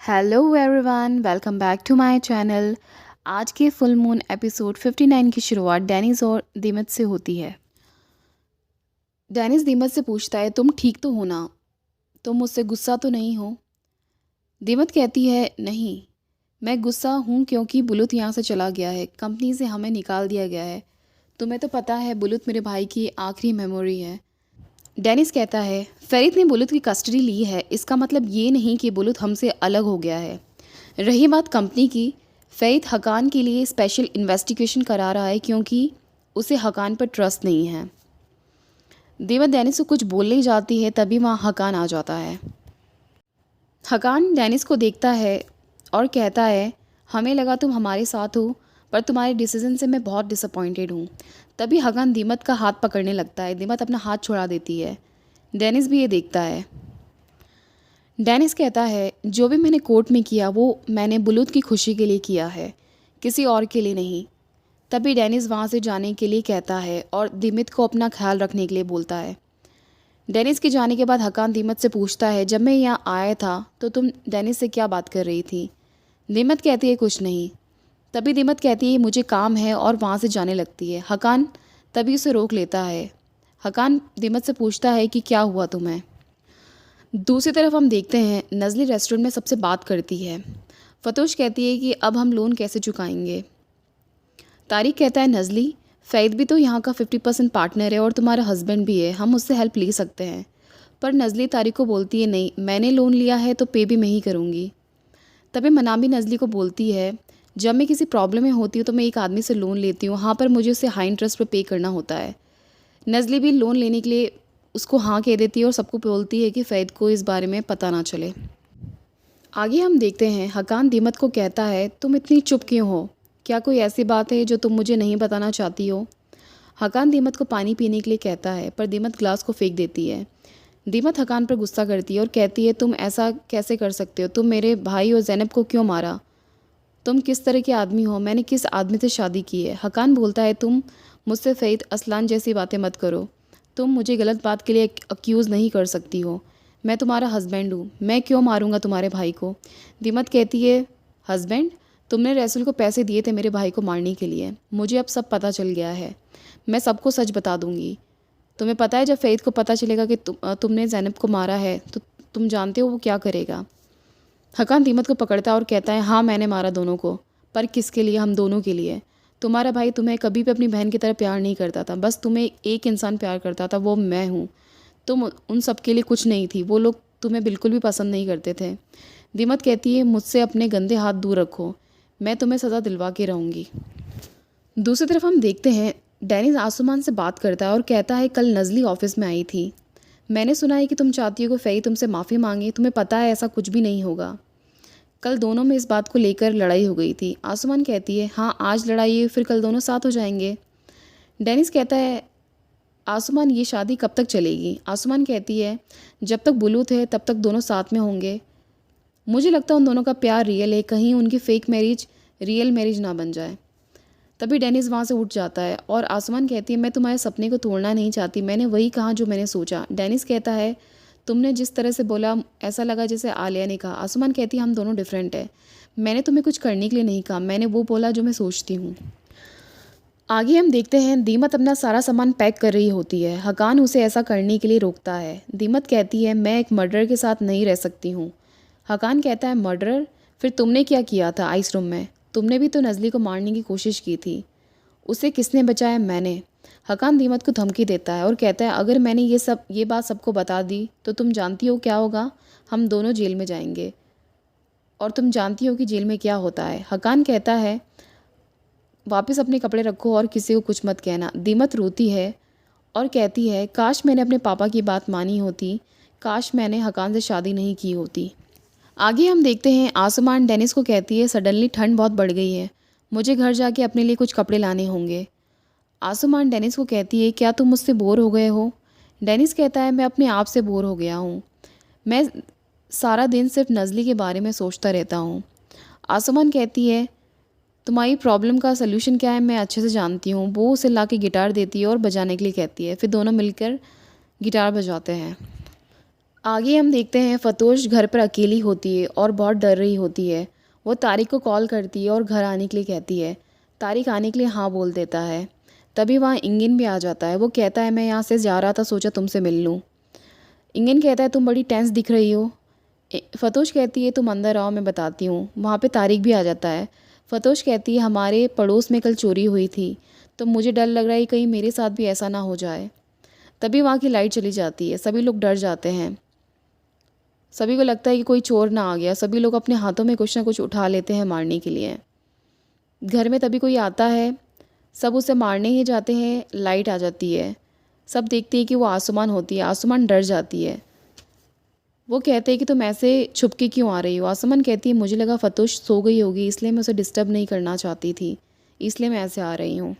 Hello everyone, welcome back to my channel. आज के full moon episode 59 की शुरुआत डेनिस और दीमत से होती है। डेनिस दीमत से पूछता है, तुम ठीक तो हो ना? तुम मुझसे गुस्सा तो नहीं हो? दीमत कहती है, नहीं, मैं गुस्सा हूँ क्योंकि बुलुत यहाँ से चला गया है। कंपनी से हमें निकाल दिया गया है। तुम्हें तो पता है बुलुत मेरे भाई की आखिरी मेमोरी है। डेनिस कहता है, फेरित ने बुलुत की कस्टडी ली है, इसका मतलब ये नहीं कि बुलुत हमसे अलग हो गया है। रही बात कंपनी की, फेरित हकान के लिए स्पेशल इन्वेस्टिगेशन करा रहा है क्योंकि उसे हकान पर ट्रस्ट नहीं है। देवत डेनिस को कुछ बोलने जाती है, तभी वहाँ हकान आ जाता है। हकान डेनिस को देखता है और कहता है, हमें लगा तुम हमारे साथ हो, पर तुम्हारे डिसीजन से मैं बहुत डिसअपॉइंटेड हूँ। तभी हकान दीमत का हाथ पकड़ने लगता है। दीमत अपना हाथ छुड़ा देती है। डेनिस भी ये देखता है। डेनिस कहता है, जो भी मैंने कोर्ट में किया वो मैंने बुलुत की खुशी के लिए किया है, किसी और के लिए नहीं। तभी डेनिस वहाँ से जाने के लिए कहता है और दीमत को अपना ख्याल रखने के लिए बोलता है। डेनिस के जाने के बाद हकान दीमत से पूछता है, जब मैं यहाँ आया था तो तुम डेनिस से क्या बात कर रही थी? दीमत कहती है, कुछ नहीं। तभी दीमत कहती है, मुझे काम है, और वहाँ से जाने लगती है। हकान तभी उसे रोक लेता है। हकान दीमत से पूछता है कि क्या हुआ तुम्हें? दूसरी तरफ हम देखते हैं नज़ली रेस्टोरेंट में सबसे बात करती है। फतोश कहती है कि अब हम लोन कैसे चुकाएंगे? तारिक कहता है, नज़ली, फ़ैद भी तो यहाँ का 50% पार्टनर है और तुम्हारा हस्बैंड भी है, हम उससे हेल्प ले सकते हैं। पर नज़ली तारिक को बोलती है, नहीं, मैंने लोन लिया है तो पे भी मैं ही करूँगी। तभी मनामी नज़ली को बोलती है, जब मैं किसी प्रॉब्लम में होती हूँ तो मैं एक आदमी से लोन लेती हूँ, हाँ, पर मुझे उसे हाई इंटरेस्ट पर पे करना होता है। नज़ली भी लोन लेने के लिए उसको हाँ कह देती है और सबको बोलती है कि फ़ैद को इस बारे में पता ना चले। आगे हम देखते हैं हकान दीमत को कहता है, तुम इतनी चुप क्यों हो? क्या कोई ऐसी बात है जो तुम मुझे नहीं बताना चाहती हो? हकान दीमत को पानी पीने के लिए कहता है, पर दीमत ग्लास को फेंक देती है। दीमत हकान पर गुस्सा करती है और कहती है, तुम ऐसा कैसे कर सकते हो? तुम मेरे भाई और ज़ैनब को क्यों मारा? तुम किस तरह के आदमी हो? मैंने किस आदमी से शादी की है? हकान बोलता है, तुम मुझसे फ़ैद असलान जैसी बातें मत करो। तुम मुझे गलत बात के लिए अक्यूज़ नहीं कर सकती हो। मैं तुम्हारा हस्बैंड हूँ, मैं क्यों मारूंगा तुम्हारे भाई को? दीमत कहती है, हस्बैंड? तुमने रसूल को पैसे दिए थे मेरे भाई को मारने के लिए। मुझे अब सब पता चल गया है, मैं सबको सच बता दूंगी। तुम्हें पता है जब फ़ैद को पता चलेगा कि तुमने ज़ैनब को मारा है तो तुम जानते हो वो क्या करेगा? हकान दीमत को पकड़ता है और कहता है, हाँ, मैंने मारा दोनों को, पर किसके लिए? हम दोनों के लिए। तुम्हारा भाई तुम्हें कभी भी अपनी बहन की तरह प्यार नहीं करता था, बस तुम्हें एक इंसान प्यार करता था, वो मैं हूँ। तुम उन सब के लिए कुछ नहीं थी, वो लोग तुम्हें बिल्कुल भी पसंद नहीं करते थे। दीमत कहती है, मुझसे अपने गंदे हाथ दूर रखो, मैं तुम्हें सज़ा दिलवा के रहूँगी। दूसरी तरफ हम देखते हैं डेनिस आसमान से बात करता है और कहता है, कल नज़ली ऑफिस में आई थी। मैंने सुना है कि तुम चाहती हो कि फ़ई तुमसे माफ़ी मांगे। तुम्हें पता है ऐसा कुछ भी नहीं होगा। कल दोनों में इस बात को लेकर लड़ाई हो गई थी। आसमान कहती है, हाँ, आज लड़ाई है, फिर कल दोनों साथ हो जाएंगे। डेनिस कहता है, आसमान, ये शादी कब तक चलेगी? आसमान कहती है, जब तक बुलूत है तब तक दोनों साथ में होंगे। मुझे लगता है उन दोनों का प्यार रियल है, कहीं उनकी फ़ेक मैरिज रियल मैरिज ना बन जाए। तभी डेनिस वहाँ से उठ जाता है और आसमान कहती है, मैं तुम्हारे सपने को तोड़ना नहीं चाहती, मैंने वही कहा जो मैंने सोचा। डेनिस कहता है, तुमने जिस तरह से बोला ऐसा लगा जैसे आलिया ने कहा। आसमान कहती है, हम दोनों डिफरेंट है, मैंने तुम्हें कुछ करने के लिए नहीं कहा, मैंने वो बोला जो मैं सोचती हूँ। आगे हम देखते हैं दीमत अपना सारा सामान पैक कर रही होती है। हकान उसे ऐसा करने के लिए रोकता है। दीमत कहती है, मैं एक मर्डर के साथ नहीं रह सकती हूँ। हकान कहता है, मर्डर? फिर तुमने क्या किया था आइस रूम में? तुमने भी तो नज़ली को मारने की कोशिश की थी। उसे किसने बचाया? मैंने। हकान दीमत को धमकी देता है और कहता है, अगर मैंने ये बात सबको बता दी तो तुम जानती हो क्या होगा? हम दोनों जेल में जाएंगे, और तुम जानती हो कि जेल में क्या होता है। हकान कहता है, वापस अपने कपड़े रखो और किसी को कुछ मत कहना। दीमत रोती है और कहती है, काश मैंने अपने पापा की बात मानी होती, काश मैंने हकान से शादी नहीं की होती। आगे हम देखते हैं आसमान डेनिस को कहती है, सडनली ठंड बहुत बढ़ गई है, मुझे घर जाके अपने लिए कुछ कपड़े लाने होंगे। आसमान डेनिस को कहती है, क्या तुम मुझसे बोर हो गए हो? डेनिस कहता है, मैं अपने आप से बोर हो गया हूँ, मैं सारा दिन सिर्फ नज़ली के बारे में सोचता रहता हूँ। आसमान कहती है, तुम्हारी प्रॉब्लम का सलूशन क्या है मैं अच्छे से जानती हूँ। वो उसे ला के गिटार देती है और बजाने के लिए कहती है, फिर दोनों मिलकर गिटार बजाते हैं। आगे हम देखते हैं फ़तोश घर पर अकेली होती है और बहुत डर रही होती है। वो तारिक को कॉल करती है और घर आने के लिए कहती है। तारिक आने के लिए हाँ बोल देता है। तभी वहाँ इंगिन भी आ जाता है। वो कहता है मैं यहाँ से जा रहा था, सोचा तुमसे मिल लूँ। इंगिन कहता है तुम बड़ी टेंस दिख रही हो। फ़तोश कहती है तुम अंदर आओ, मैं बताती हूँ। वहाँ पे तारिक भी आ जाता है। फ़तोश कहती है हमारे पड़ोस में कल चोरी हुई थी, तो मुझे डर लग रहा है कहीं मेरे साथ भी ऐसा ना हो जाए। तभी वहाँ की लाइट चली जाती है। सभी लोग डर जाते हैं। सभी को लगता है कि कोई चोर ना आ गया। सभी लोग अपने हाथों में कुछ ना कुछ उठा लेते हैं मारने के लिए। घर में तभी कोई आता है। सब उसे मारने ही जाते हैं। लाइट आ जाती है। सब देखते हैं कि वो आसमान होती है। आसमान डर जाती है। वो कहते हैं कि तुम ऐसे छुप के क्यों आ रही हो। आसमान कहती है मुझे लगा फ़तोश सो गई होगी, इसलिए मैं उसे डिस्टर्ब नहीं करना चाहती थी, इसलिए मैं ऐसे आ रही हूँ।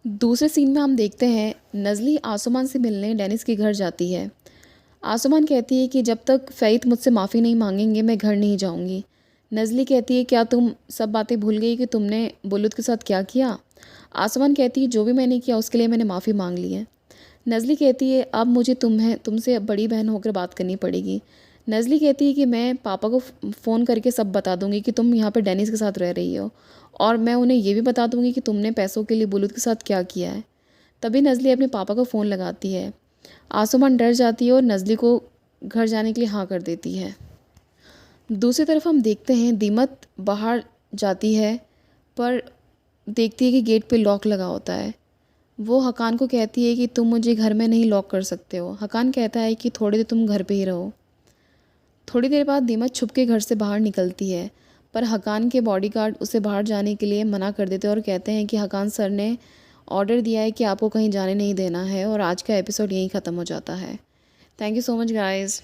दूसरे सीन में हम देखते हैं नज़ली आसमान से मिलने डेनिस के घर जाती है। आसमान कहती है कि जब तक फ़ैत मुझसे माफ़ी नहीं मांगेंगे मैं घर नहीं जाऊंगी। नज़ली कहती है क्या तुम सब बातें भूल गई कि तुमने बुलुद के साथ क्या किया। आसमान कहती है जो भी मैंने किया उसके लिए मैंने माफ़ी मांग ली है। नज़ली कहती है अब मुझे तुमसे बड़ी बहन होकर बात करनी पड़ेगी। नज़ली कहती है कि मैं पापा को फ़ोन करके सब बता दूंगी कि तुम यहाँ पर डेनिस के साथ रह रही हो, और मैं उन्हें ये भी बता दूंगी कि तुमने पैसों के लिए बुलुद के साथ क्या किया है। तभी नज़ली अपने पापा को फ़ोन लगाती है। आसमान डर जाती है और नज़ली को घर जाने के लिए हाँ कर देती है। दूसरी तरफ हम देखते हैं दीमत बाहर जाती है, पर देखती है कि गेट पे लॉक लगा होता है। वो हकान को कहती है कि तुम मुझे घर में नहीं लॉक कर सकते हो। हकान कहता है कि थोड़ी देर तुम घर पे ही रहो। थोड़ी देर बाद दीमत छुप के घर से बाहर निकलती है, पर हकान के बॉडीगार्ड उसे बाहर जाने के लिए मना कर देते हैं और कहते हैं कि हकान सर ने ऑर्डर दिया है कि आपको कहीं जाने नहीं देना है। और आज का एपिसोड यहीं ख़त्म हो जाता है। Thank you so much guys.